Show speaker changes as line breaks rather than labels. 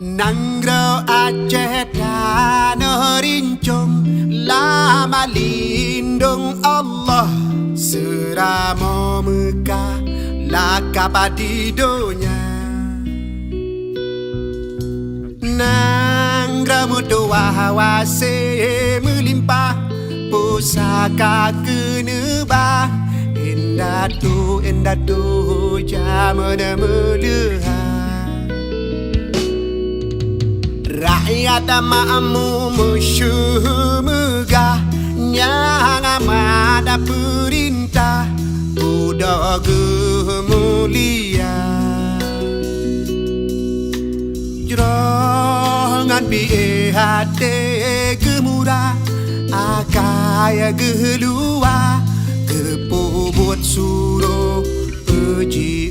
Nanggro Aceh tanah rincung, lama lindung Allah, seramo Mekah lakap di dunia. Nanggro mutua wase melimpah, pusaka kenebah, indah tu jamana melihat. Rakyat makmu musuh megah, yang amat perintah udah gemulia. Jerongan biye hati gemurah, akaya gelua kepobot suruh uji